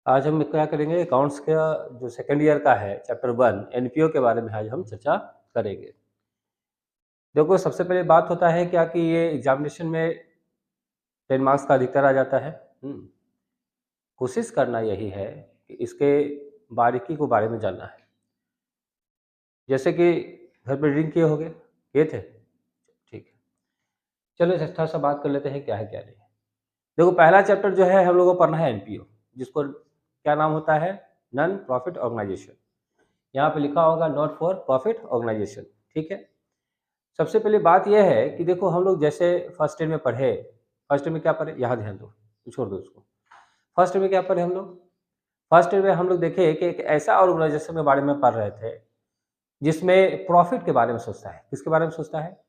आज हम क्या करेंगे, अकाउंट्स का जो सेकंड ईयर का है चैप्टर 1 एनपीओ के बारे में आज हम चर्चा करेंगे। देखो, सबसे पहले बात होता है क्या कि ये एग्जामिनेशन में 10 मार्क्स का अधिकतर आ जाता है। कोशिश करना यही है कि इसके बारीकी को बारे में जानना है। जैसे कि घर पे रीडिंग किए होंगे, किए थे? ठीक है। चलो इस थोड़ा सा बात कर लेते हैं क्या है क्या नहीं है। देखो, पहला चैप्टर जो है हम लोगों को पढ़ना है एनपीओ, जिसको क्या नाम होता है, नॉन प्रॉफिट ऑर्गेनाइजेशन। यहाँ पे लिखा होगा नॉट फॉर प्रॉफिट ऑर्गेनाइजेशन। ठीक है। सबसे पहले बात यह है कि देखो, हम लोग जैसे फर्स्ट ईयर में पढ़े, फर्स्ट ईयर में क्या पढ़े, यहाँ ध्यान दो, छोड़ दो उसको। फर्स्ट ईयर में क्या पढ़े हम लोग? फर्स्ट ईयर में हम लोग देखे कि एक ऐसा ऑर्गेनाइजेशन के बारे में पढ़ रहे थे जिसमें प्रॉफिट के बारे में सोचता है। किसके बारे में सोचता है?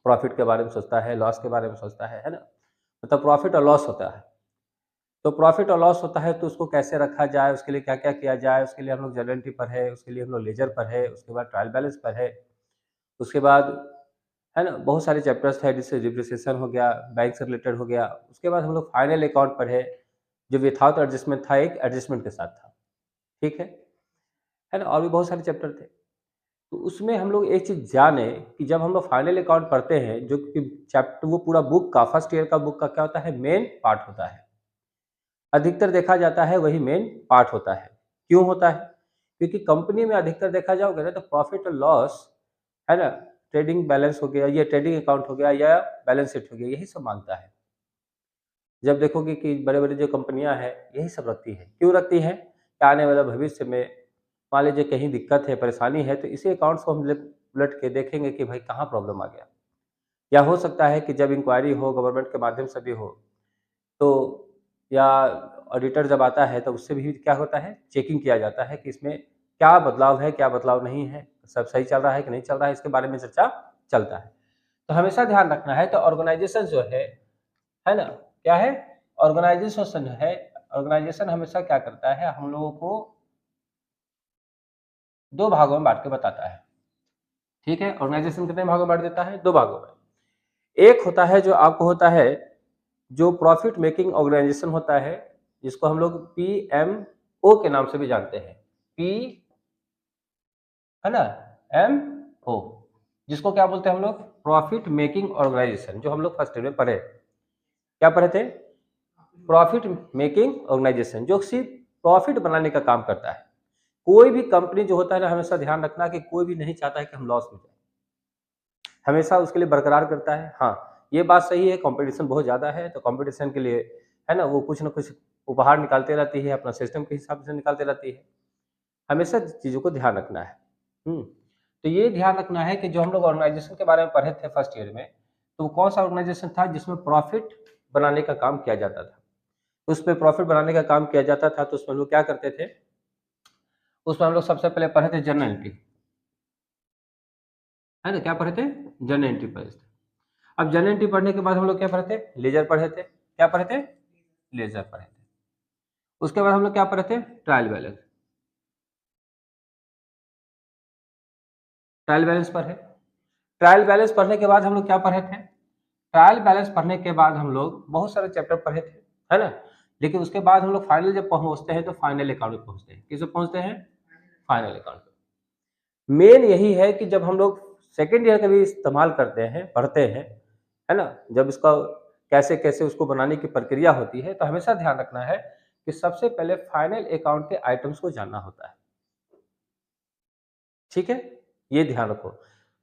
प्रॉफिट के बारे में सोचता है, लॉस के बारे में सोचता है ना। मतलब प्रॉफिट और लॉस होता है। तो प्रॉफिट और लॉस होता है तो उसको कैसे रखा जाए, उसके लिए क्या क्या किया जाए, उसके लिए हम लोग जर्नल एंट्री पढ़े, उसके लिए हम लोग लेजर पढ़े, उसके बाद ट्रायल बैलेंस पढ़े, उसके बाद है ना बहुत सारे चैप्टर्स थे, जिससे डिप्रिसिएशन हो गया, बैंक से रिलेटेड हो गया। उसके बाद हम लोग फाइनल अकाउंट पढ़े, जो विथआउट एडजस्टमेंट था, एक एडजस्टमेंट के साथ था। ठीक है ना। और भी बहुत सारे चैप्टर थे। तो उसमें हम लोग एक चीज़ जाने कि जब हम लोग फाइनल अकाउंट पढ़ते हैं, जो कि चैप्टर वो पूरा बुक का फर्स्ट ईयर का बुक का क्या होता है, मेन पार्ट होता है। अधिकतर देखा जाता है वही मेन पार्ट होता है। क्यों होता है? क्योंकि कंपनी में अधिकतर देखा जाओगे ना तो प्रॉफिट और लॉस, है ना, ट्रेडिंग बैलेंस हो गया, ये ट्रेडिंग अकाउंट हो गया या बैलेंस शीट हो गया, यही सब मांगता है। जब देखोगे कि बड़े-बड़े जो कंपनियां हैं यही सब रखती हैं। क्यों रखती हैं? कि आने वाले भविष्य में मान लीजिए कहीं दिक्कत है, परेशानी है, तो इसी अकाउंट्स को हम उलट के देखेंगे कि भाई कहाँ प्रॉब्लम आ गया। या हो सकता है कि जब इंक्वायरी हो गवर्नमेंट के माध्यम से भी हो, तो या ऑडिटर जब आता है तो उससे भी क्या होता है, चेकिंग किया जाता है कि इसमें क्या बदलाव है, क्या बदलाव नहीं है, सब सही चल रहा है कि नहीं चल रहा है, इसके बारे में चर्चा चलता है। तो हमेशा ध्यान रखना है। तो ऑर्गेनाइजेशन जो है ना, क्या है, ऑर्गेनाइजेशन है। ऑर्गेनाइजेशन हमेशा क्या करता है, हम लोगों को दो भागों में बांट के बताता है। ठीक है। ऑर्गेनाइजेशन कितने भागों में बांट देता है? दो भागों में। एक होता है जो आपको होता है, जो प्रॉफिट मेकिंग ऑर्गेनाइजेशन होता है, जिसको हम लोग पीएमओ के नाम से भी जानते हैं। पी, है ना, एम ओ, जिसको क्या बोलते हैं हम लोग, प्रॉफिट मेकिंग ऑर्गेनाइजेशन, जो हम लोग फर्स्ट ईयर में पढ़े। क्या पढ़े थे? प्रॉफिट मेकिंग ऑर्गेनाइजेशन, जो सिर्फ प्रॉफिट बनाने का काम करता है। कोई भी कंपनी जो होता है ना, हमेशा ध्यान रखना कि कोई भी नहीं चाहता है कि हम लॉस में जाए, हमेशा उसके लिए बरकरार करता है। हाँ, ये बात सही है, कंपटीशन बहुत ज़्यादा है, तो कंपटीशन के लिए, है ना, वो कुछ ना कुछ उपहार निकालते रहती है, अपना सिस्टम के हिसाब से निकालते रहती है। हमेशा चीज़ों को ध्यान रखना है। तो ये ध्यान रखना है कि जो हम लोग ऑर्गेनाइजेशन के बारे में पढ़े थे फर्स्ट ईयर में, तो वो कौन सा ऑर्गेनाइजेशन था जिसमें प्रॉफिट बनाने का काम किया जाता था। उसमें प्रॉफिट बनाने का काम किया जाता था, तो उसमें हम लोग क्या करते थे, उसमें हम लोग सबसे पहले पढ़े थे जर्नल एंट्री, है ना। क्या पढ़े थे? जर्नल एंट्री पढ़े थे। अब जर्नल एंट्री पढ़ने के बाद हम लोग क्या पढ़े थे? लेजर पढ़े थे। क्या पढ़े थे? लेजर पढ़े थे। उसके बाद हम लोग क्या पढ़े थे? Trial balance. ट्रायल बैलेंस पढ़े। ट्रायल बैलेंस पढ़ने के बाद हम लोग क्या पढ़े थे? ट्रायल बैलेंस पढ़ने के बाद हम लोग बहुत सारे चैप्टर पढ़े थे, है ना। लेकिन उसके बाद हम लोग फाइनल जब पहुंचते हैं तो फाइनल अकाउंट पे पहुंचते हैं। किस पे पहुंचते हैं? फाइनल अकाउंट पे। मेन यही है कि जब हम लोग सेकेंड ईयर का भी इस्तेमाल करते हैं, पढ़ते हैं, है ना, जब इसका कैसे कैसे उसको बनाने की प्रक्रिया होती है, तो हमेशा ध्यान रखना है कि सबसे पहले फाइनल अकाउंट के आइटम्स को जानना होता है। ठीक है, ये ध्यान रखो।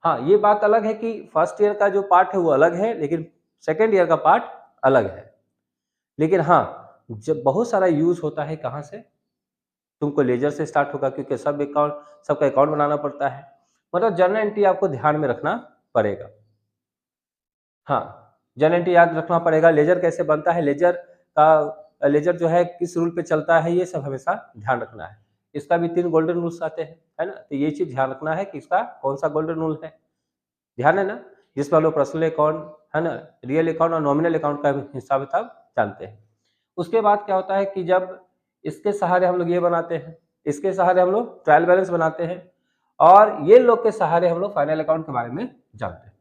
हाँ, ये बात अलग है कि फर्स्ट ईयर का जो पार्ट है वो अलग है, लेकिन सेकेंड ईयर का पार्ट अलग है। लेकिन हाँ, जब बहुत सारा यूज होता है कहाँ से, तुमको लेजर से स्टार्ट होगा, क्योंकि सबका अकाउंट बनाना पड़ता है। मतलब जर्नल एंट्री आपको ध्यान में रखना पड़ेगा। हाँ, जर्नल एंट्री याद रखना पड़ेगा। लेजर कैसे बनता है, लेजर जो है किस रूल पे चलता है, ये सब हमेशा ध्यान रखना है। इसका भी 3 गोल्डन रूल्स आते हैं, है ना। तो ये चीज ध्यान रखना है कि इसका कौन सा गोल्डन रूल है, ध्यान है ना, जिसमें हम लोग पर्सनल अकाउंट, है ना, रियल अकाउंट और नॉमिनल अकाउंट का हिसाब किताब जानते हैं। उसके बाद क्या होता है कि जब इसके सहारे हम लोग ये बनाते हैं, इसके सहारे हम लोग ट्रायल बैलेंस बनाते हैं, और ये लोग के सहारे हम लोग फाइनल अकाउंट के बारे में जानते हैं।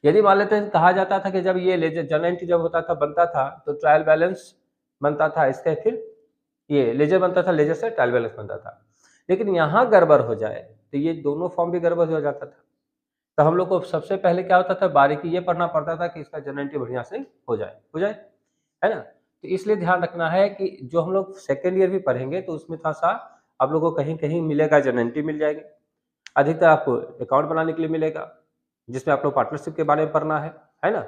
यदि मान लेते हैं, कहा जाता था कि जब ये लेजर जर्नल एंट्री जब होता था, बनता था, तो ट्रायल बैलेंस बनता था इसका, फिर ये लेजर बनता था, लेजर से ट्रायल बैलेंस बनता था। लेकिन यहाँ गड़बड़ हो जाए तो ये दोनों फॉर्म भी गड़बड़ हो जाता था। तो हम लोग को सबसे पहले क्या होता था, बारीकी ये पढ़ना पड़ता था कि इसका जनरल एंट्री बढ़िया से हो जाए, है ना? तो इसलिए ध्यान रखना है कि जो हम लोग सेकेंड ईयर भी पढ़ेंगे तो उसमें थोड़ा-सा आप लोगों को कहीं-कहीं मिलेगा, जनरल एंट्री मिल जाएगी। अधिकतर आपको अकाउंट बनाने के लिए मिलेगा, जिसमें आप लोग पार्टनरशिप के बारे में पढ़ना है ना?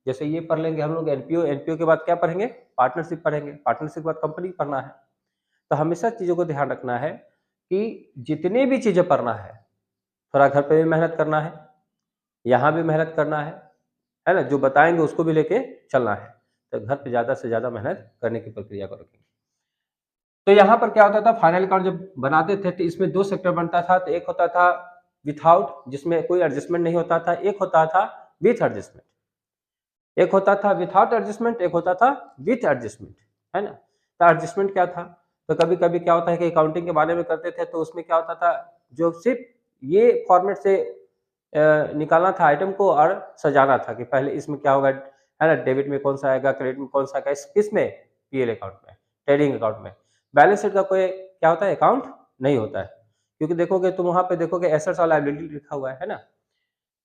जैसे ये पढ़ लेंगे हम लोग एनपीओ, एनपीओ के बाद क्या पढ़ेंगे? पार्टनरशिप पढ़ेंगे, पार्टनरशिप के बाद कंपनी पढ़ना है। तो हमेशा चीज़ों को ध्यान रखना है कि जितनी भी चीज़ें पढ़ना है, थोड़ा घर पे भी मेहनत करना है, यहाँ भी मेहनत करना है ना? जो बताएँगे उसको भी लेके चलना है। तो घर पे ज़्यादा से ज़्यादा मेहनत करने की प्रक्रिया को रखें। तो यहाँ पर क्या होता था, फाइनल अकाउंट जब बनाते थे तो इसमें 2 सेक्टर बनता था। तो एक होता था विथआउट, जिसमें कोई एडजस्टमेंट नहीं होता था, एक होता था विथ एडजस्टमेंट। एक होता था विथआउट एडजस्टमेंट, एक होता था विथ एडजस्टमेंट, है ना? तो एडजस्टमेंट क्या था? तो कभी-कभी क्या होता है कि अकाउंटिंग के बारे में करते थे तो उसमें क्या होता था, जो सिर्फ़ ये फॉर्मेट से निकालना था आइटम को और सजाना था कि पहले इसमें क्या होगा, है ना? डेबिट में कौन-सा आएगा, क्रेडिट में कौन-सा आएगा, किसमें? पीएल अकाउंट में, ट्रेडिंग अकाउंट में। बैलेंस शीट का कोई क्या होता है, अकाउंट नहीं होता है। क्योंकि देखोगे तो वहाँ पे देखोगे एसेट्स और लायबिलिटी लिखा हुआ है ना?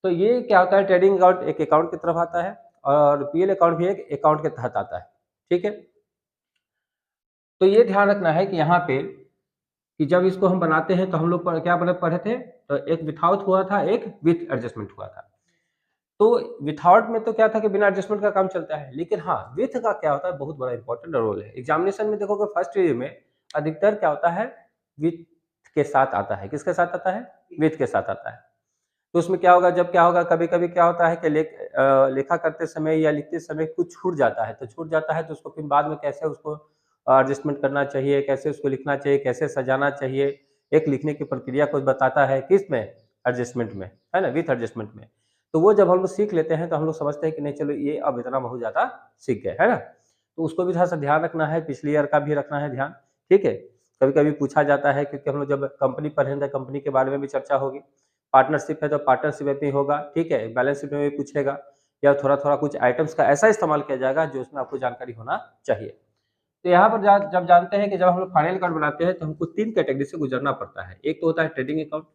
तो ये क्या होता है, ट्रेडिंग अकाउंट एक अकाउंट की तरफ आता है और पीएल अकाउंट भी एक अकाउंट के तहत आता है, ठीक है? तो ये ध्यान रखना है कि यहाँ पे कि जब इसको हम बनाते हैं तो हम लोग क्या पढ़े थे, तो एक विथआउट हुआ था, एक विथ एडजस्टमेंट हुआ था। तो विथआउट में तो क्या था कि बिना एडजस्टमेंट का काम चलता है, लेकिन हाँ, विथ का क्या होता है, बहुत बड़ा इंपॉर्टेंट रोल है। एग्जामिनेशन में देखोगे फर्स्ट ईयर में अधिकतर क्या होता है, विथ के साथ आता है। किसके साथ आता है? विथ के साथ आता है। तो उसमें क्या होगा, जब क्या होगा, कभी-कभी क्या होता है कि लेखा करते समय या लिखते समय कुछ छूट जाता है, तो छूट जाता है तो उसको फिर बाद में कैसे उसको एडजस्टमेंट करना चाहिए, कैसे उसको लिखना चाहिए, कैसे सजाना चाहिए, एक लिखने की प्रक्रिया को बताता है, किसमें? एडजस्टमेंट में, है ना? विथ एडजस्टमेंट में। तो वो जब हम लोग सीख लेते हैं तो हम लोग समझते हैं कि नहीं चलो ये अब इतना बहुत ज़्यादा सीख गए, है ना? तो उसको भी थोड़ा-सा ध्यान रखना है, पिछले ईयर का भी रखना है ध्यान, ठीक है? कभी-कभी पूछा जाता है क्योंकि हम लोग जब कंपनी पढ़ेंगे, कंपनी के बारे में भी चर्चा होगी। पार्टनरशिप है तो पार्टनरशिप में भी होगा, ठीक है? बैलेंस शीट में भी पूछेगा या थोड़ा-थोड़ा कुछ आइटम्स का ऐसा इस्तेमाल किया जाएगा जो उसमें आपको जानकारी होना चाहिए। तो यहाँ पर जब जानते हैं कि जब हम लोग फाइनल अकाउंट बनाते हैं तो हमको 3 कैटेगरी से गुजरना पड़ता है। एक तो होता है ट्रेडिंग अकाउंट।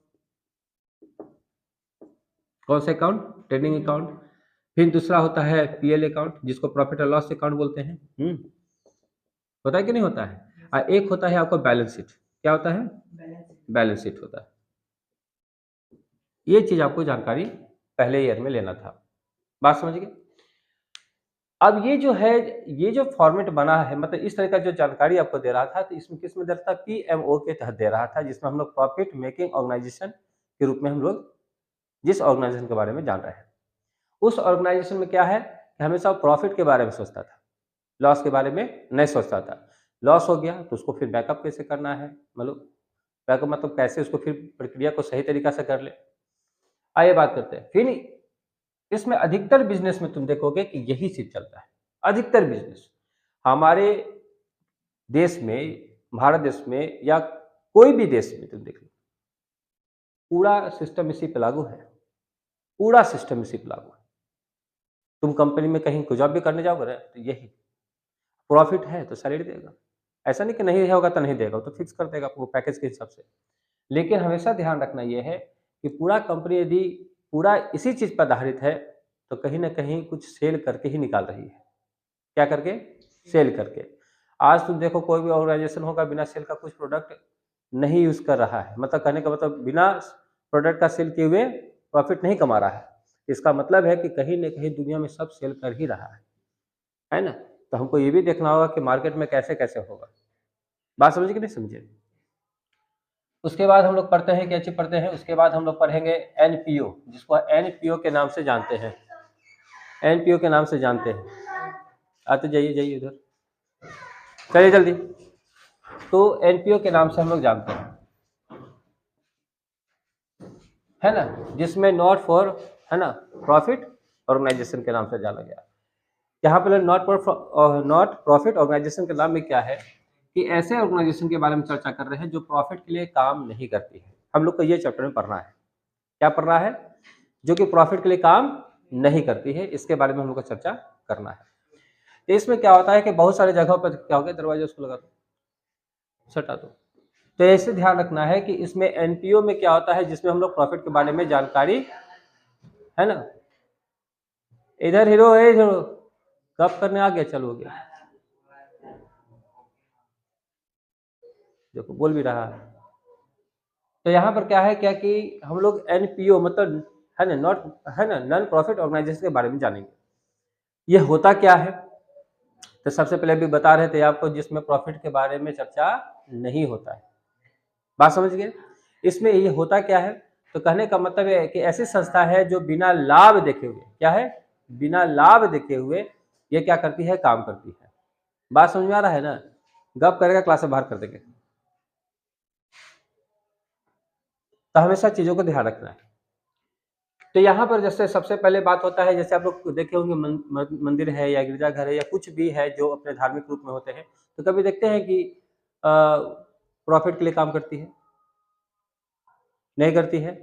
कौन सा अकाउंट? Trading account. फिर दूसरा होता है पीएल अकाउंट, जिसको प्रॉफिट और लॉस अकाउंट बोलते हैं। होता है कि नहीं होता है? और एक होता है आपका बैलेंस शीट। क्या होता है? बैलेंस शीट होता है। ये चीज़ आपको जानकारी पहले ईयर में लेना था। बात समझ गए? अब ये जो है, ये जो फॉर्मेट बना है, मतलब इस तरह का जो जानकारी आपको दे रहा था, तो इसमें किसमें दे रहा था? पीएमओ के तहत दे रहा था, जिसमें हम लोग प्रॉफिट मेकिंग ऑर्गेनाइजेशन के रूप में हम लोग जिस ऑर्गेनाइजेशन के बारे में जान रहे हैं। उस ऑर्गेनाइजेशन में क्या है कि हमेशा प्रॉफिट के बारे में सोचता था, लॉस के बारे में नहीं सोचता था। लॉस हो गया तो उसको फिर बैकअप कैसे करना है, मतलब बैकअप मतलब कैसे उसको फिर प्रक्रिया को सही तरीका से कर ले। आइए बात करते हैं। फिर इसमें अधिकतर बिज़नेस में तुम देखोगे कि यही चीज़ चलता है। अधिकतर बिज़नेस हमारे देश में, भारत देश में या कोई भी देश में तुम देख लो, पूरा सिस्टम इसी पे लागू है। पूरा सिस्टम इसी पे लागू है। तुम कंपनी में कहीं जॉब भी करने जाओगे ना तो यही, प्रॉफिट है तो सैलरी देगा। ऐसा नहीं कि नहीं होगा तो नहीं देगा, वो तो फिक्स कर देगा वो पैकेज के हिसाब से। लेकिन हमेशा ध्यान रखना ये है कि पूरा कंपनी यदि पूरा इसी चीज़ पर आधारित है, तो कहीं न कहीं कुछ सेल करके ही निकाल रही है। क्या करके? सेल करके। आज तुम देखो कोई भी ऑर्गेनाइज़ेशन होगा बिना सेल का कुछ प्रोडक्ट नहीं यूज़ कर रहा है। मतलब कहने का मतलब बिना प्रोडक्ट का सेल किए हुए प्रॉफिट नहीं कमा रहा है। इसका मतलब है कि कहीं न कहीं दुनिया में सब सेल कर ही रहा है ना? तो हमको ये भी देखना होगा कि मार्केट में कैसे-कैसे होगा। बात समझे कि नहीं समझे? उसके बाद हम लोग पढ़ते हैं, क्या चीज़ पढ़ते हैं? उसके बाद हम लोग पढ़ेंगे एनपीओ, जिसको एनपीओ के नाम से जानते हैं। एनपीओ के नाम से जानते हैं। आते जाइए इधर। चलिए जल्दी। तो एनपीओ के नाम से हम लोग जानते हैं, है ना? जिसमें नॉट फॉर, है ना, प्रॉफिट ऑर्गेनाइजेशन के नाम से जाना गया। यहाँ पे नॉट प्रॉफिट ऑर्गेनाइजेशन के नाम में क्या है कि ऐसे ऑर्गेनाइजेशन के बारे में चर्चा कर रहे हैं जो प्रॉफिट के लिए काम नहीं करती है। हम लोग को ये चैप्टर में पढ़ना है। क्या पढ़ना है? जो कि प्रॉफिट के लिए काम नहीं करती है, इसके बारे में हम लोग को चर्चा करना है। तो इसमें क्या होता है कि बहुत सारे जगहों पर क्या हो गया, दरवाजा उसको लगा दो। सटा दो। तो ऐसे ध्यान रखना है कि इसमें एनपीओ में क्या होता है, जिसमें हम लोग प्रॉफिट के बारे में जानकारी, है ना, इधर हीरो है, इधर कब करने आ गया, चलो हो गया, देखो बोल भी रहा है। तो यहाँ पर क्या है, क्या कि हम लोग एनपीओ मतलब है ना, नॉट, है ना, नॉन प्रॉफिट ऑर्गेनाइजेशन के बारे में जानेंगे। ये होता क्या है, तो सबसे पहले भी बता रहे थे आपको, जिसमें प्रॉफिट के बारे में चर्चा नहीं होता है। बात समझ गए। इसमें ये होता क्या है, तो कहने का मतलब है कि ऐसी संस्था है जो बिना लाभ देखे हुए, क्या है, बिना लाभ देखे हुए ये क्या करती है, काम करती है। बात समझ में आ रहा है ना, गप करेगा क्लास से बाहर कर देंगे। तो हमेशा चीजों को ध्यान रखना है। तो यहाँ पर जैसे सबसे पहले बात होता है, जैसे आप लोग देखे होंगे मंदिर है या गिरजाघर है या कुछ भी है जो अपने धार्मिक रूप में होते हैं, तो कभी देखते हैं कि प्रॉफिट के लिए काम करती है, नहीं करती है।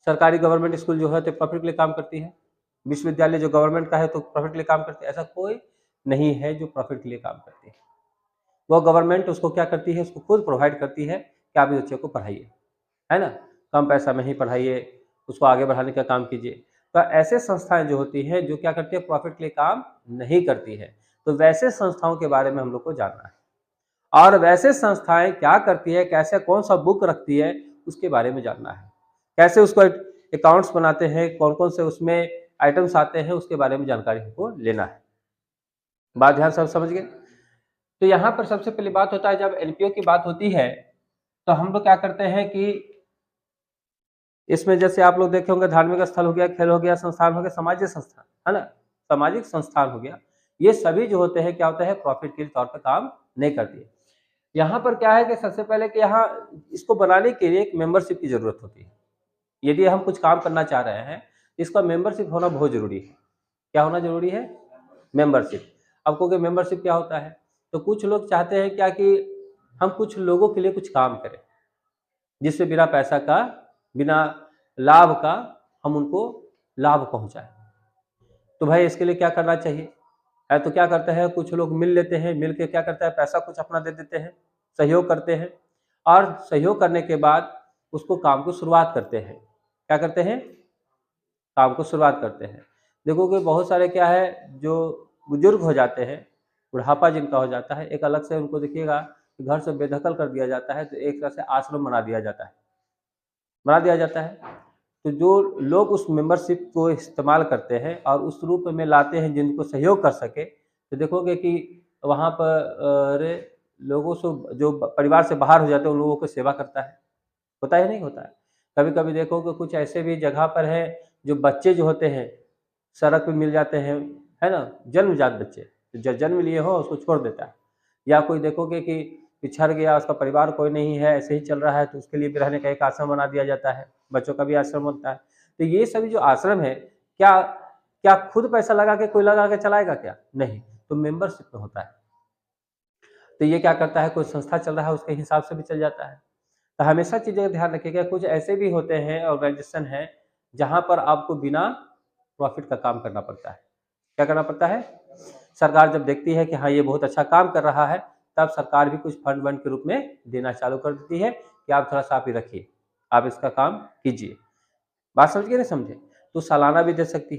सरकारी गवर्नमेंट स्कूल जो है तो प्रॉफिट के लिए काम करती है, विश्वविद्यालय जो गवर्नमेंट का है तो प्रॉफिट के लिए काम करती है। ऐसा कोई नहीं है जो प्रॉफिट के लिए काम करती है। वो गवर्नमेंट उसको क्या करती है, उसको खुद प्रोवाइड करती है कि आप इस बच्चे को पढ़ाइए, है ना, कम पैसा में ही पढ़ाइए, उसको आगे बढ़ाने का काम कीजिए। तो ऐसे संस्थाएं जो होती हैं जो क्या करती है, प्रॉफिट के लिए काम नहीं करती है। तो वैसे संस्थाओं के बारे में हम लोग को जानना है, और वैसे संस्थाएं क्या करती है, कैसे कौन सा बुक रखती है, उसके बारे में जानना है। कैसे उसको अकाउंट्स बनाते हैं, कौन कौन से उसमें आइटम्स आते हैं, उसके बारे में जानकारी हमको लेना है। बात ध्यान सब समझ गए। तो यहाँ पर सबसे पहली बात होता है, जब एनपीओ की बात होती है तो हम लोग क्या करते हैं कि इसमें जैसे आप लोग देखे होंगे, धार्मिक स्थल हो गया, खेल हो गया, संस्थान हो गया, सामाजिक संस्थान, है ना, सामाजिक संस्थान हो गया, ये सभी जो होते हैं क्या होता है, प्रॉफिट के तौर पर काम नहीं करती है। यहाँ पर क्या है कि सबसे पहले कि यहाँ इसको बनाने के लिए एक मेंबरशिप की जरूरत होती है। यदि हम कुछ काम करना चाह रहे हैं, इसका मेंबरशिप होना बहुत जरूरी है। क्या होना जरूरी है, मेंबरशिप। अब कहोगे मेंबरशिप क्या होता है, तो कुछ लोग चाहते हैं क्या कि हम कुछ लोगों के लिए कुछ काम करें, जिससे बिना पैसा का, बिना लाभ का हम उनको लाभ पहुंचाएं। तो भाई इसके लिए क्या करना चाहिए, है तो क्या करते हैं, कुछ लोग मिल लेते हैं, मिल के क्या करते हैं, पैसा कुछ अपना दे देते हैं, सहयोग करते हैं, और सहयोग करने के बाद उसको काम को शुरुआत करते हैं। क्या करते हैं, काम को शुरुआत करते हैं। देखो कि बहुत सारे क्या है, जो बुजुर्ग हो जाते हैं, बुढ़ापा जिनका हो जाता है, एक अलग से उनको देखिएगा कि घर से बेदखल कर दिया जाता है, तो एक तरह से आश्रम बना दिया जाता है, बना दिया जाता है। तो जो लोग उस मेंबरशिप को इस्तेमाल करते हैं और उस रूप में लाते हैं जिनको सहयोग कर सके, तो देखोगे कि वहाँ पर अरे लोगों से, जो परिवार से बाहर हो जाते हैं उन लोगों को सेवा करता है, होता है नहीं होता है। कभी कभी देखो कि कुछ ऐसे भी जगह पर है, जो बच्चे जो होते हैं सड़क पे मिल जाते हैं, है ना, जन्मजात बच्चे, जो जन्म लिए हो उसको छोड़ देता है। या कोई देखोगे कि पिछड़ गया, उसका परिवार कोई नहीं है, ऐसे ही चल रहा है, तो उसके लिए भी रहने का एक आश्रम बना दिया जाता है, बच्चों का भी आश्रम बनता है। तो ये सभी जो आश्रम है, क्या क्या खुद पैसा लगा के कोई लगा के चलाएगा क्या, नहीं, तो मेंबरशिप में होता है। तो ये क्या करता है, कोई संस्था चल रहा है उसके हिसाब से भी चल जाता है। तो हमेशा चीज़ें का ध्यान रखिएगा, कुछ ऐसे भी होते हैं ऑर्गेनाइजेशन है जहाँ पर आपको बिना प्रॉफिट का काम करना पड़ता है। क्या करना पड़ता है, सरकार जब देखती है कि हाँ ये बहुत अच्छा काम कर रहा है, तब सरकार भी कुछ फंड वंड के रूप में देना चालू कर देती है कि आप थोड़ा सा आप ही रखिए, आप इसका काम कीजिए। बात समझ गए, नहीं समझे, तो सालाना भी दे सकती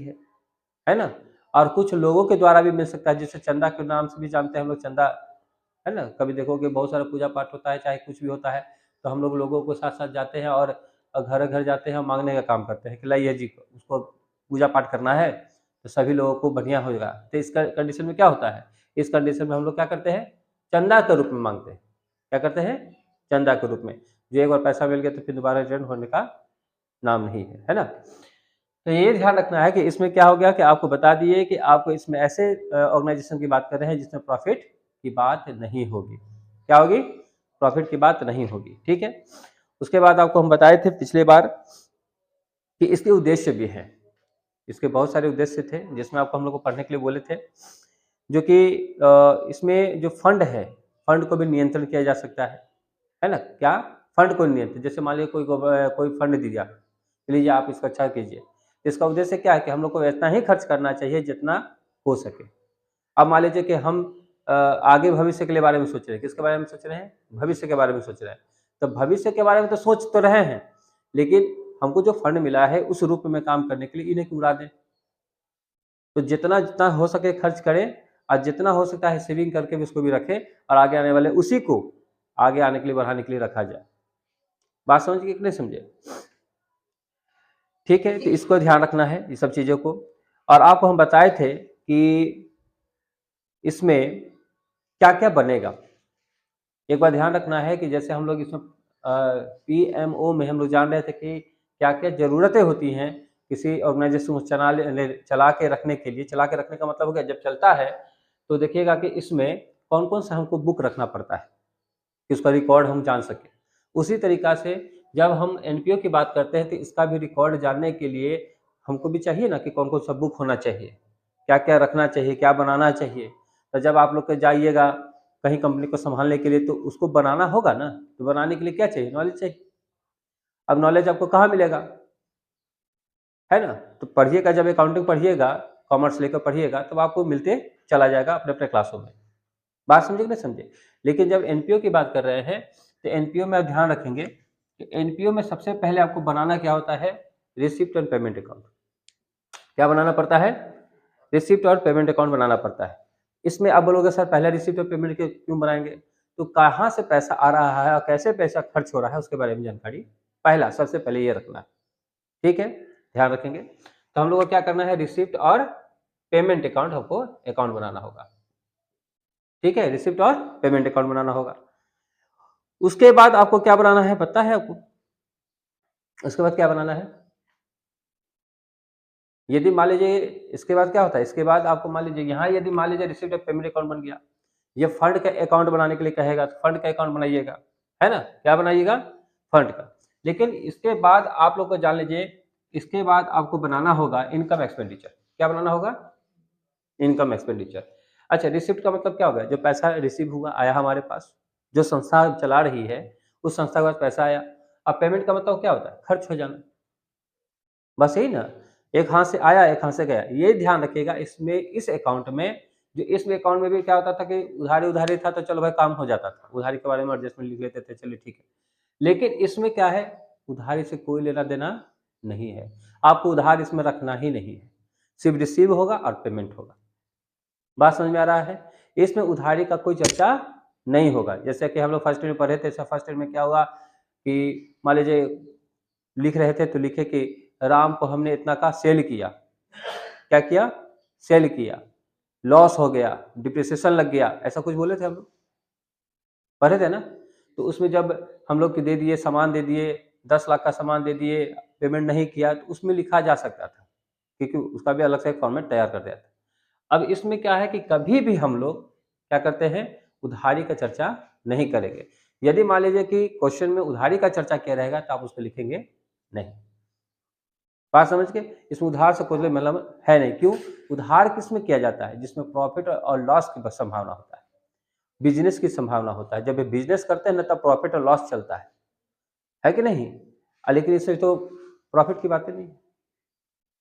है ना, और कुछ लोगों के द्वारा भी मिल सकता है, जिसे चंदा के नाम से भी जानते हैं हम लोग, चंदा, है ना। कभी देखोगे बहुत सारा पूजा पाठ होता है, चाहे कुछ भी होता है, तो हम लोग लोगों को साथ साथ जाते हैं और घर घर जाते हैं, मांगने का काम करते हैं कि लाइए जी उसको पूजा पाठ करना है, तो सभी लोगों को बढ़िया होगा। तो इस कंडीशन में क्या होता है, इस कंडीशन में हम लोग क्या करते हैं, चंदा के रूप में मांगते हैं। क्या करते हैं, चंदा के रूप में, जो एक बार पैसा मिल गया तो फिर दोबारा रिटर्न होने का नाम नहीं है ना। तो ये ध्यान रखना है कि इसमें क्या हो गया कि आपको बता दिए कि आपको इसमें ऐसे ऑर्गेनाइजेशन की बात कर रहे हैं जिसमें प्रॉफिट की बात नहीं होगी। क्या होगी, प्रॉफिट की बात नहीं होगी, ठीक है। उसके बाद आपको हम बताए थे पिछले बार कि इसके उद्देश्य भी हैं, इसके बहुत सारे उद्देश्य थे जिसमें आपको हम लोग को पढ़ने के लिए बोले थे, जो कि इसमें जो फंड है, फंड को भी नियंत्रण किया जा सकता है ना। क्या, फंड को नियंत्रण, जैसे मान लीजिए कोई फंड दिया, लीजिए आप इसको अच्छा कीजिए, इसका उद्देश्य क्या है कि हम लोग को इतना ही खर्च करना चाहिए जितना हो सके। अब मान लीजिए कि हम आगे भविष्य के लिए बारे में सोच रहे हैं। किसके बारे में सोच रहे हैं? भविष्य के बारे में सोच रहे हैं। तो भविष्य के बारे में तो सोच तो रहे हैं, लेकिन हमको जो फंड मिला है उस रूप में काम करने के लिए इन्हें क्यों उड़ा दें? तो जितना जितना हो सके खर्च करें और जितना हो सकता है सेविंग करके भी उसको भी रखें और आगे आने वाले उसी को आगे आने के लिए बढ़ाने के लिए रखा जाए। बात समझ गए कि नहीं समझे? ठीक है, तो इसको ध्यान रखना है ये सब चीज़ों को। और आपको हम बताए थे कि इसमें क्या-क्या बनेगा। एक बार ध्यान रखना है कि जैसे हम लोग इसमें पीएमओ में हम लोग जान रहे थे कि क्या-क्या ज़रूरतें होती हैं किसी ऑर्गेनाइजेशन को चला के रखने के लिए। चला के रखने का मतलब हो गया जब चलता है तो देखिएगा कि इसमें कौन-कौन सा हमको बुक रखना पड़ता है कि उसका रिकॉर्ड हम जान सकें। उसी तरीक़ा से जब हम एनपीओ की बात करते हैं तो इसका भी रिकॉर्ड जानने के लिए हमको भी चाहिए ना कि कौन-कौन सा बुक होना चाहिए, क्या-क्या रखना चाहिए, क्या बनाना चाहिए। तो जब आप लोग के जाइएगा कहीं कंपनी को संभालने के लिए तो उसको बनाना होगा ना, तो बनाने के लिए क्या चाहिए? नॉलेज चाहिए। अब नॉलेज आपको कहाँ मिलेगा? है ना? तो पढ़िएगा, जब अकाउंटिंग पढ़िएगा, कॉमर्स लेकर पढ़िएगा तब आपको मिलते चला जाएगा अपने-अपने क्लासों में। बात समझे कि नहीं समझे? लेकिन जब एनपीओ की बात कर रहे हैं तो एनपीओ में आप ध्यान रखेंगे कि एनपीओ में सबसे पहले आपको बनाना क्या होता है? Receipt and payment account. क्या बनाना पड़ता है? रिसिप्ट और पेमेंट अकाउंट बनाना पड़ता है। इसमें आप बोलोगे सर पहले रिसिप्ट और पेमेंट के क्यों बनाएंगे? तो कहाँ से पैसा आ रहा है और कैसे पैसा खर्च हो रहा है उसके बारे में जानकारी पहला सबसे पहले ये रखना है। ठीक है, ध्यान रखेंगे। तो हम लोग को क्या करना है? रिसिप्ट और पेमेंट अकाउंट हमको अकाउंट बनाना होगा। ठीक है, रिसिप्ट और पेमेंट अकाउंट बनाना होगा। उसके बाद आपको क्या बनाना है पता है आपको? उसके बाद क्या बनाना है? यदि मान लीजिए इसके बाद क्या होता है? इसके बाद आपको मान लीजिए यहाँ यदि मान लीजिए रिसिप्ट और पेमेंट अकाउंट बन गया, ये फंड का अकाउंट बनाने के लिए कहेगा तो फंड का अकाउंट बनाइएगा, है ना? क्या बनाइएगा? फंड का। लेकिन इसके बाद आप लोग को जान लीजिए, इसके बाद आपको बनाना होगा इनकम एक्सपेंडिचर। क्या बनाना होगा? Income expenditure. अच्छा, रिसिप्ट का मतलब क्या होगा? जो पैसा रिसीव हुआ, आया हमारे पास, जो संस्था चला रही है, उस संस्था के पास पैसा आया। अब पेमेंट का मतलब क्या होता है? खर्च हो जाना। बस यही ना? एक हाथ से आया, एक हाथ से गया। ये ध्यान रखिएगा इसमें इस अकाउंट में जो इस अकाउंट में भी क्या होता था कि उधारी-उधारी था तो चलो भाई काम हो जाता था। उधारी के बारे में एडजस्टमेंट लिख लेते थे, चलिए ठीक है। लेकिन इसमें क्या है? उधारी से कोई लेना-देना नहीं है। आपको उधार इसमें रखना ही नहीं है। सिर्फ रिसीव होगा और पेमेंट होगा। बात समझ में आ रहा है? इसमें उधारी का कोई चर्चा नहीं होगा। जैसे कि हम लोग फर्स्ट ईयर में पढ़े थे, फर्स्ट ईयर में क्या हुआ कि मान लीजिए लिख रहे थे तो लिखे कि राम को हमने इतना का सेल किया। क्या किया? सेल किया। लॉस हो गया, डिप्रिसिएशन लग गया, ऐसा कुछ बोले थे हम लोग? पढ़े थे ना? तो उसमें जब हम लोग को दे दिए, सामान दे दिए, 10 लाख का सामान दे दिए, पेमेंट नहीं किया तो उसमें लिखा जा सकता था, क्योंकि उसका भी अलग से एक फॉर्मेट तैयार कर दिया था। अब इसमें क्या है कि कभी भी हम लोग क्या करते हैं? उधारी का चर्चा नहीं करेंगे। यदि मान लीजिए कि क्वेश्चन में उधारी का चर्चा किया रहेगा तो आप उसको लिखेंगे नहीं। बात समझ गए? इसमें उधार से कोई मतलब है नहीं। क्यों? उधार किसमें किया जाता है? जिसमें प्रॉफिट और लॉस की संभावना होता है, बिजनेस की संभावना होता है। जब ये बिजनेस करते हैं ना तब प्रॉफिट और लॉस चलता है कि नहीं? लेकिन इसमें तो प्रॉफिट की बातें नहीं है।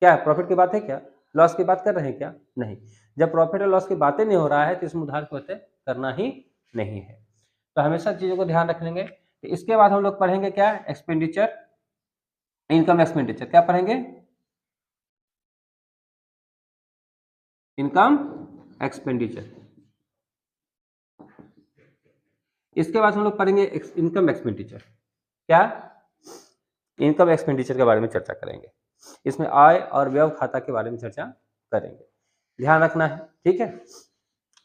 क्या प्रॉफिट की बात है क्या? लॉस की बात कर रहे हैं क्या? नहीं। जब प्रॉफिट और लॉस की बातें नहीं हो रहा है तो इसमें उधार की बातें करना ही नहीं है। तो हमेशा चीज़ों को ध्यान रख लेंगे। तो इसके बाद हम लोग पढ़ेंगे क्या? Expenditure, income expenditure. क्या पढ़ेंगे? Income expenditure. इसके बाद हम लोग पढ़ेंगे इनकम एक्सपेंडिचर। क्या? इनकम एक्सपेंडिचर के बारे में चर्चा करेंगे। इसमें आय और व्यय खाता के बारे में चर्चा करेंगे। ध्यान रखना है, ठीक है?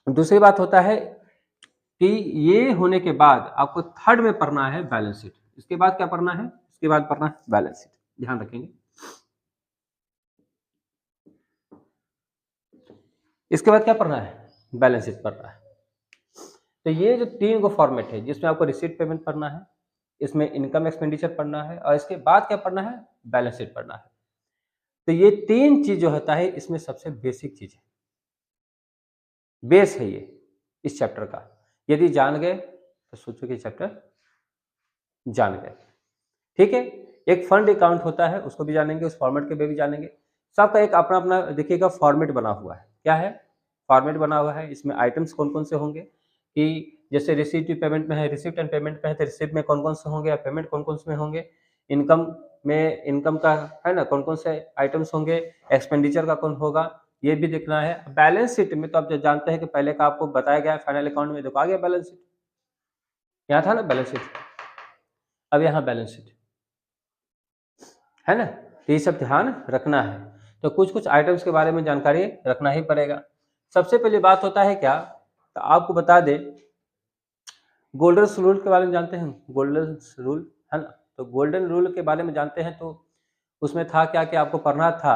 दूसरी बात होता है कि ये होने के बाद आपको थर्ड में पढ़ना है बैलेंस शीट। इसके बाद क्या पढ़ना है? इसके बाद पढ़ना है बैलेंस शीट। ध्यान रखेंगे। इसके बाद क्या पढ़ना है? बैलेंस शीट पढ़ना है। तो ये जो 3 गो फॉर्मेट है जिसमें आपको रिसीट पेमेंट पढ़ना है, इसमें इनकम एक्सपेंडिचर पढ़ना है और इसके बाद क्या पढ़ना है? बैलेंस शीट पढ़ना है। तो ये 3 चीज जो होता है इसमें सबसे बेसिक चीज है, बेस है ये इस चैप्टर का। यदि जान गए तो सोचो कि चैप्टर जान गए। ठीक है? एक फंड अकाउंट होता है, उसको भी जानेंगे, उस फॉर्मेट के भी जानेंगे। सबका एक अपना अपना देखिएगा फॉर्मेट बना हुआ है। क्या है? फॉर्मेट बना हुआ है, इसमें आइटम्स कौन-कौन से होंगे कि जैसे रिसीप्ट पेमेंट में है, रिसीप्ट एंड पेमेंट में है, तो रिसीप्ट में कौन-कौन से होंगे या पेमेंट कौन-कौन से में होंगे, इनकम में इनकम का है ना, कौन-कौन से आइटम्स होंगे, एक्सपेंडिचर का कौन होगा, ये भी देखना है। बैलेंस शीट में तो आप जो जानते हैं कि पहले का आपको बताया गया है फाइनल अकाउंट में, देखो आ गया बैलेंस शीट, यहाँ था ना बैलेंस शीट, अब यहाँ बैलेंस शीट है ना, तो ये सब ध्यान रखना है। तो कुछ-कुछ आइटम्स के बारे में जानकारी रखना ही पड़ेगा। सबसे पहली बात होता है क्या, तो आपको बता दें गोल्डन रूल के बारे में जानते हैं? गोल्डन रूल है ना? तो गोल्डन रूल के बारे में जानते हैं तो उसमें था क्या कि आपको पढ़ना था,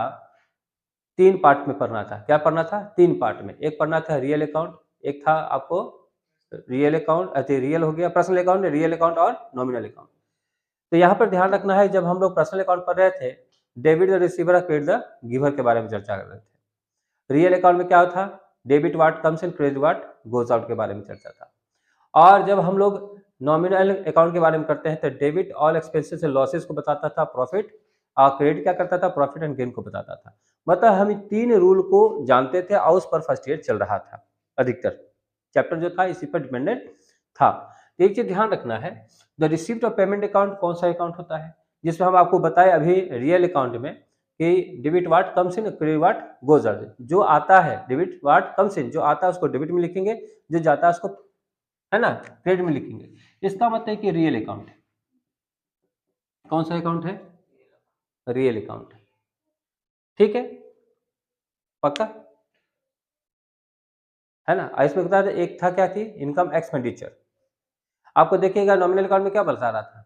3 पार्ट में पढ़ना था। क्या पढ़ना था? 3 पार्ट में। एक पढ़ना था रियल अकाउंट, एक था आपको रियल अकाउंट रियल हो गया पर्सनल अकाउंट, रियल अकाउंट और नॉमिनल अकाउंट। तो यहाँ पर ध्यान रखना है, जब हम लोग पर्सनल अकाउंट पढ़ रहे थे, डेबिट द रिसीवर और क्रेडिट द गिवर के बारे में चर्चा कर रहे थे। रियल अकाउंट में क्या था? Debit what comes in, credit what goes out के बारे में चर्चा था। और जब हम लोग नॉमिनल अकाउंट के बारे में करते हैं तो debit all expenses and losses को बताता था प्रॉफिट, और क्रेडिट क्या करता था? प्रॉफिट एंड गेन को बताता था। मतलब हम इन 3 रूल को जानते थे और उस पर फर्स्ट ईयर चल रहा था। अधिकतर चैप्टर जो था इसी पर डिपेंडेंट था। तो एक चीज ध्यान रखना है, the receipt of payment account कौन सा अकाउंट होता है, जिसमें हम आपको बताए अभी रियल अकाउंट में कि debit what comes in, credit what goes out. जो आता है डेबिट व्हाट कम्स इन, जो आता है उसको डेबिट में लिखेंगे, जो जाता है उसको है ना क्रेडिट में लिखेंगे। इसका मतलब है कि रियल अकाउंट है। कौन सा अकाउंट है? Real account. ठीक है, पक्का है ना। इसमें बता दें एक था क्या थी, इनकम एक्सपेंडिचर। आपको देखिएगा नॉमिनल अकाउंट में क्या बता रहा था,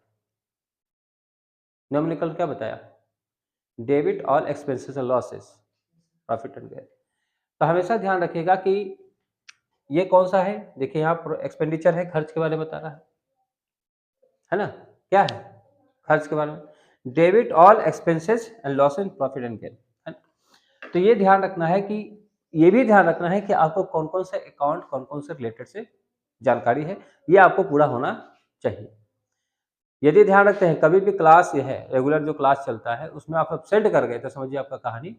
नॉमिनल अकाउंट क्या बताया? Debit all expenses and losses, profit and gain. तो हमेशा ध्यान रखिएगा कि ये कौन सा है, देखिए यहाँ एक्सपेंडिचर है, खर्च के बारे में बता रहा है ना, क्या है? खर्च के बारे में। Debit all expenses and loss in profit and gain, है ना? तो ये ध्यान रखना है कि ये भी ध्यान रखना है कि आपको कौन कौन से अकाउंट कौन कौन से रिलेटेड से जानकारी है, ये आपको पूरा होना चाहिए। यदि ध्यान रखते हैं कभी भी क्लास ये है रेगुलर जो क्लास चलता है उसमें आप एब्सेंट कर गए तो समझिए आपका कहानी,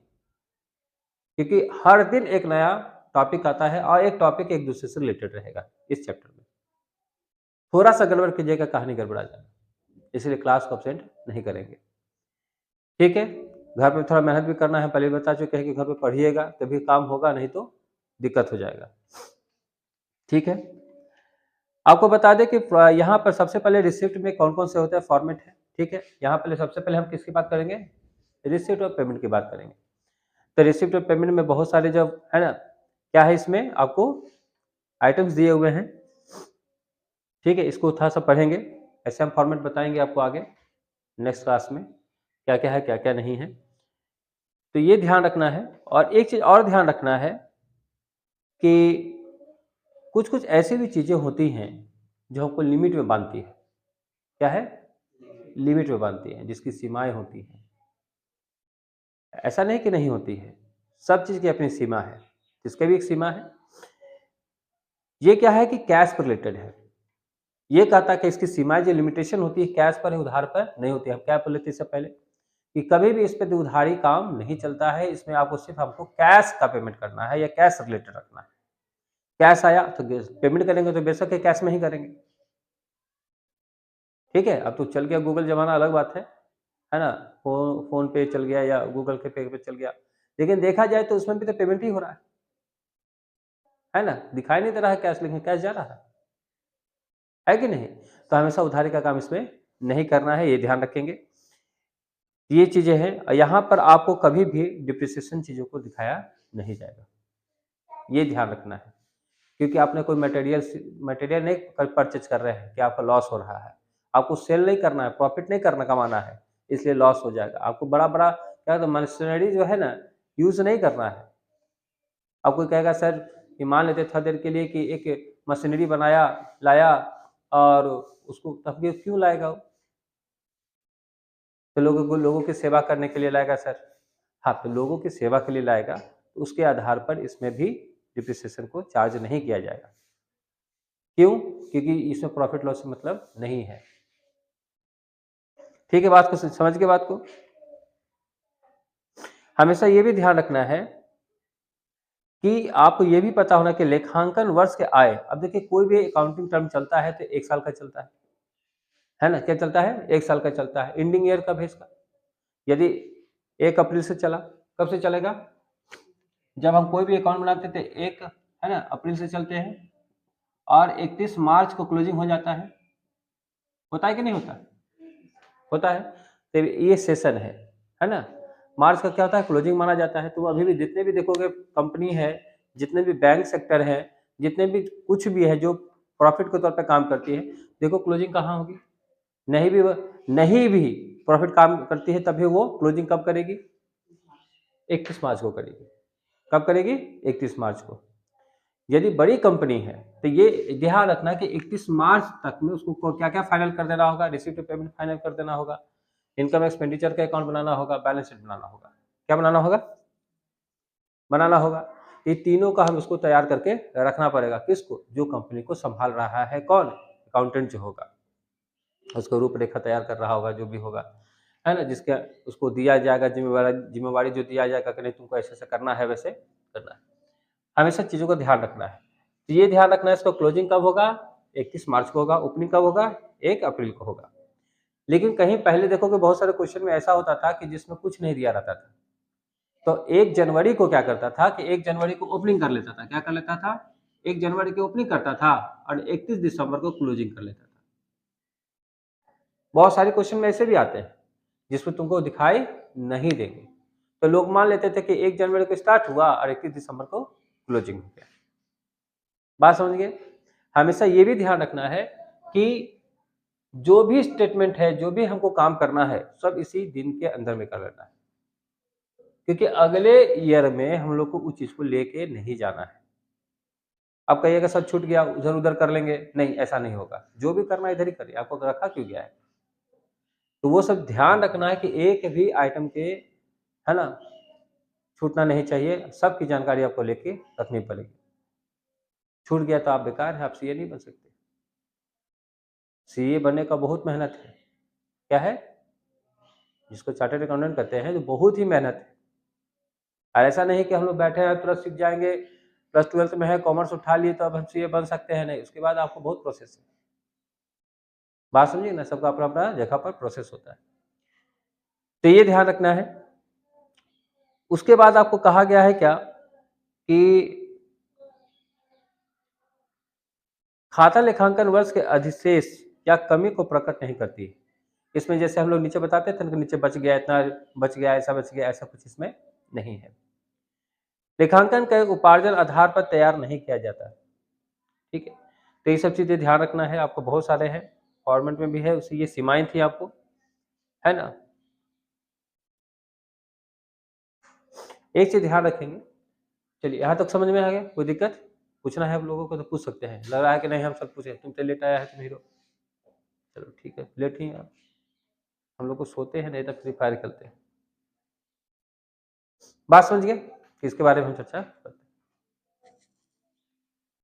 क्योंकि हर दिन एक नया टॉपिक आता है और एक टॉपिक एक दूसरे से रिलेटेड रहेगा। इस चैप्टर में थोड़ा सा गड़बड़ कीजिएगा कहानी गड़बड़ा जाएगा, इसलिए क्लास को एब्सेंट नहीं करेंगे। ठीक है, घर पे थोड़ा मेहनत भी करना है, पहले बता चुके हैं कि घर पे पढ़िएगा तभी काम होगा, नहीं तो दिक्कत हो जाएगा। ठीक है, आपको बता दें कि यहाँ पर सबसे पहले रिसिप्ट में कौन कौन से होते हैं फॉर्मेट है। ठीक है, यहाँ पहले सबसे पहले हम किसकी बात करेंगे? रिसिप्ट और पेमेंट की बात करेंगे। तो रिसिप्ट और पेमेंट में बहुत सारे जब है ना, क्या है इसमें आपको आइटम्स दिए हुए हैं। ठीक है, इसको थोड़ा सा पढ़ेंगे, ऐसे हम फॉर्मेट बताएंगे आपको आगे नेक्स्ट क्लास में क्या क्या है क्या क्या नहीं है। तो ये ध्यान रखना है, और एक चीज और ध्यान रखना है कि कुछ कुछ ऐसी भी चीजें होती हैं जो हमको लिमिट में बांधती है। क्या है? लिमिट में बांधती है, जिसकी सीमाएं होती हैं। ऐसा नहीं कि नहीं होती है, सब चीज की अपनी सीमा है, इसका भी एक सीमा है। ये क्या है कि कैश पर रिलेटेड है। ये कहता है कि इसकी सीमाएं जो लिमिटेशन होती है कैश पर है, उधार पर नहीं होती है। हम क्या बोल लेते हैं इससे पहले कि कभी भी इस पे उधारी काम नहीं चलता है, इसमें आपको सिर्फ हमको कैश का पेमेंट करना है या कैश रिलेटेड रखना है। कैश आया तो पेमेंट करेंगे तो बेशक है कैश में ही करेंगे। ठीक है, अब तो चल गया गूगल जमाना, अलग बात है ना, फोन पे चल गया या गूगल के पे चल गया, लेकिन देखा जाए तो उसमें भी तो पेमेंट ही हो रहा है ना, दिखाई नहीं दे रहा है कैश, लेकिन कैश जा रहा है कि नहीं। तो हमेशा उधारी का काम इसमें नहीं करना है, ये ध्यान रखेंगे। ये चीजें हैं, यहाँ पर आपको कभी भी डिप्रिसिएशन चीजों को दिखाया नहीं जाएगा, ये ध्यान रखना है। क्योंकि आपने कोई मटेरियल नहीं परचेज कर रहे हैं कि आपका लॉस हो रहा है, आपको सेल नहीं करना है, प्रॉफिट नहीं करना कमाना है, इसलिए लॉस हो जाएगा। आपको बड़ा बड़ा क्या तो मशीनरी जो है ना यूज नहीं करना है। आपको कहेगा सर कि मान लेते थोड़ी देर के लिए कि एक मशीनरी बनाया लाया और उसको तब क्यों लाएगा वो, तो लोगों की सेवा करने के लिए लाएगा सर। हाँ, तो लोगों की सेवा के लिए लाएगा तो उसके आधार पर इसमें भी डिप्रिसिएशन को चार्ज नहीं किया जाएगा। क्यों? क्योंकि इसमें प्रॉफिट लॉस से मतलब नहीं है। ठीक है, बात को समझ के, बात को हमेशा ये भी ध्यान रखना है कि आपको ये भी पता होना कि लेखांकन वर्ष के आय, अब देखिए कोई भी अकाउंटिंग टर्म चलता है तो 1 साल का चलता है ना? क्या चलता है? 1 साल का चलता है। एंडिंग ईयर कब है इसका? यदि 1 अप्रैल से चला, कब से चलेगा? जब हम कोई भी अकाउंट बनाते थे 1 है ना अप्रैल से चलते हैं और 31 मार्च को क्लोजिंग हो जाता होता है कि नहीं होता? होता है। तो ये सेशन है ना? मार्च का क्या होता है? क्लोजिंग माना जाता है। तो अभी भी जितने भी देखोगे कंपनी है, जितने भी बैंक सेक्टर है, जितने भी कुछ भी है जो प्रॉफिट के तौर पे काम करती है, देखो क्लोजिंग कहाँ होगी? नहीं भी प्रॉफिट काम करती है तभी वो क्लोजिंग कब करेगी? 31 मार्च को करेगी। कब करेगी? 31 मार्च को। यदि बड़ी कंपनी है तो ये ध्यान रखना कि 31 मार्च तक में उसको क्या-क्या फाइनल कर देना होगा? रिसीप्ट पेमेंट फाइनल कर देना होगा, इनकम एक्सपेंडिचर का अकाउंट बनाना होगा, बैलेंस शीट बनाना होगा। क्या बनाना होगा? बनाना होगा। ये तीनों का हम उसको तैयार करके रखना पड़ेगा। किसको? जो कंपनी को संभाल रहा है कौन? अकाउंटेंट जो होगा। उसको रूपरेखा तैयार कर रहा होगा, जो भी होगा, है ना? जिसके उसको दिया जाएगा जिम्मेवारी जो दिया जाएगा कि नहीं तुमको ऐसे-ऐसे करना है, वैसे करना है। हमेशा चीज़ों का ध्यान रखना है। तो ये ध्यान रखना है इसका क्लोजिंग कब होगा? 31 मार्च को होगा, ओपनिंग कब होगा? 1 अप्रैल को होगा। लेकिन कहीं पहले देखोगे बहुत सारे क्वेश्चन में ऐसा होता था कि जिसमें कुछ नहीं दिया रहता था। तो 1 जनवरी को क्या करता था कि 1 जनवरी को ओपनिंग कर लेता था। क्या कर लेता था? 1 जनवरी की ओपनिंग करता था और 31 दिसंबर को क्लोजिंग कर लेता था। बहुत सारे क्वेश्चन में ऐसे भी आते हैं, जिसमें तुमको दिखाई नहीं देंगे। तो लोग मान लेते थे कि 1 जनवरी को स्टार्ट हुआ और 31 दिसंबर को क्लोजिंग हो गया। बात समझ गए? हमेशा ये भी ध्यान रखना है कि जो भी स्टेटमेंट है, जो भी हमको काम करना है, सब इसी दिन के अंदर में कर लेना है। क्योंकि अगले ईयर में हम लोग को उस चीज़ को लेके नहीं जाना है। आप कहिएगा सर छूट गया, उधर-उधर कर लेंगे, नहीं ऐसा नहीं होगा। जो भी करना है इधर ही करिए, आपको रखा क्यों गया है? तो वो सब ध्यान रखना है कि एक भी आइटम के है ना, छूटना नहीं चाहिए, सबकी जानकारी आपको लेके रखनी पड़ेगी। छूट गया तो आप बेकार हैं, आप सीए नहीं बन सकते। सीए बनने का बहुत मेहनत है। क्या है? जिसको चार्टर्ड अकाउंटेंट कहते हैं, जो बहुत ही मेहनत है। और ऐसा नहीं कि हम लोग बैठे हैं तुरंत सीख जाएँगे, प्लस 12th में है, कॉमर्स उठा लिए तो अब हम सीए बन सकते हैं, नहीं, उसके बाद आपको बहुत प्रोसेस है। बात समझिए ना, सबका अपना-अपना जगह पर प्रोसेस होता है। तो ये ध्यान रखना है। उसके बाद आपको कहा गया है क्या कि खाता लेखांकन वर्ष के अधिशेष या कमी को प्रकट नहीं करती है। इसमें जैसे हम लोग नीचे बताते थे ना कि नीचे बच गया, इतना बच गया, ऐसा बच गया, ऐसा कुछ इसमें नहीं है। लेखांकन का एक उपार्जन आधार पर तैयार नहीं किया जाता, ठीक है? तो ये सब चीज़ें ध्यान रखना है, आपको बहुत सारे हैं, फॉर्मेट में भी है, उसी ये सीमाएँ थी आपको, है ना? एक चीज़ ध्यान रखेंगे, चलिए यहाँ तक समझ में आ गया? कोई दिक्कत? पूछना है आप लोगों को तो पूछ सकते हैं, लग रहा है कि नहीं हम सब पूछे, तुम तो लेट आया है तुम हीरो। चलो ठीक है, लेट ही हैं आप, हम लोग को सोते हैं नहीं तो फ्री फायर खेलते हैं। बात समझ गए? किसके बारे में हम चर्चा करते हैं।